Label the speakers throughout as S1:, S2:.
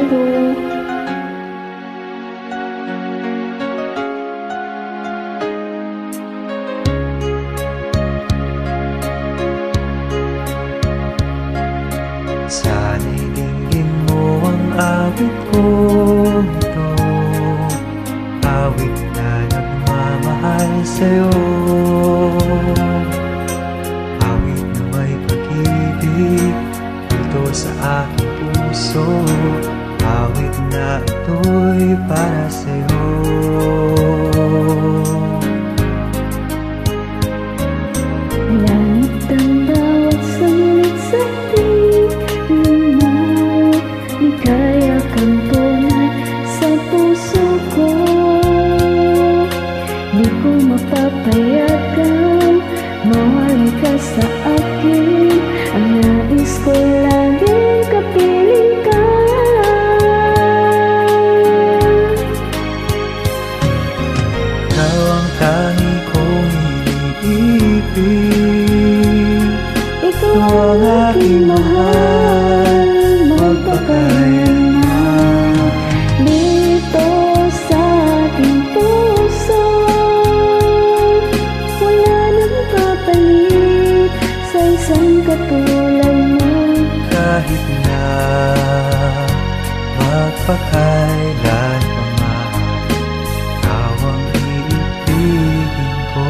S1: mundo.
S2: Sana'y dinggin mo ang awit kong ito, awit na nagmamahal sa'yo, awit na may pag-ibig dito sa aking puso, awit na ito'y para sa'yo.
S1: Langit ang bawat sanglit sa piling mo, ligaya kang tunay sa puso ko. Di ko mapapayagang mawalay ka sa akin, ang nais ko laging kapiling ka.
S2: Ikaw ang tangi kong iniibig, ikaw ang aking mahal, magpakailanman.
S1: Dito sa aking puso, wala nang kapalit sa isang katulad mo.
S2: Kahit na magpakailan pa man, ikaw ang iibigin ko.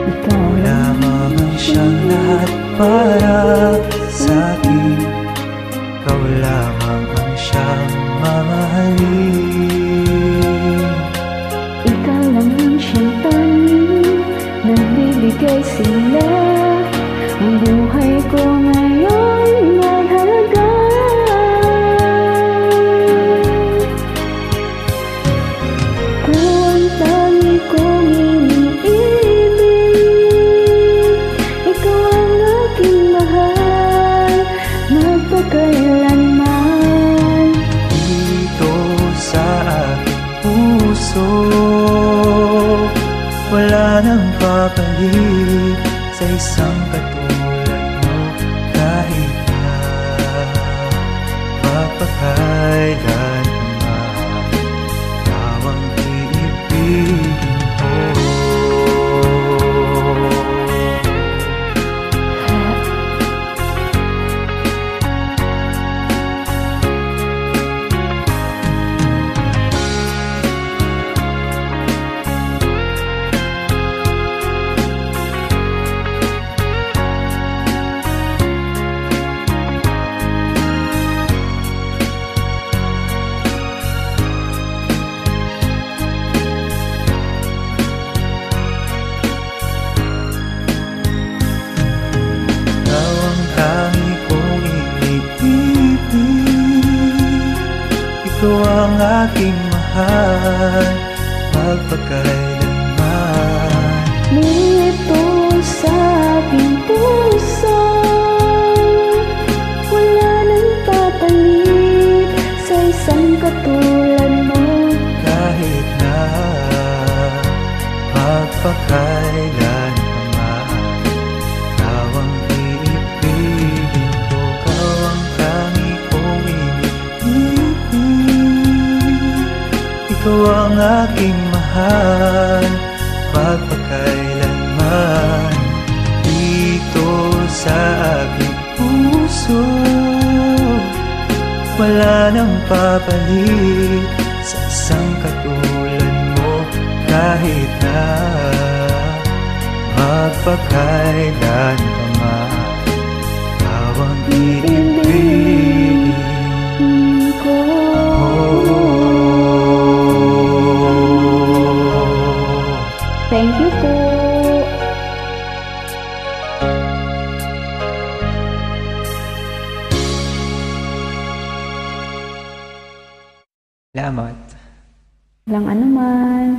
S1: Ikaw
S2: lamang ang siyang lahat para sa'kin, ikaw lamang ang siyang mamahalin.
S1: Ikaw lang ang siyang tanging nagbibigay sila, ang buhay ko ngayon may halaga. Ikaw ang tangi kong iniibig, ikaw ang aking mahal, magpakailanman.
S2: Dito sa aking puso, wala nang papalit sa isang katulad mo. Kahit na magpakailan pa man, ikaw ang iibigin ko. Ikaw ang tangi kong iniibig, ikaw ang aking mahal, magpakailanman.
S1: Dito sa aking puso, wala nang papalit sa isang katulad mo.
S2: Kahit na magpakailan pa man, ikaw ang iibigin ko. Ikaw ang tangi kong iniibig, ikaw ang aking mahal, magpakailanman. Dito sa aking puso, wala nang papalit sa isang katulad mo. Kahit na magpakailan pa man, ikaw ang iibigin
S1: ko. Thank you po.
S2: Salamat.
S1: Walang anuman.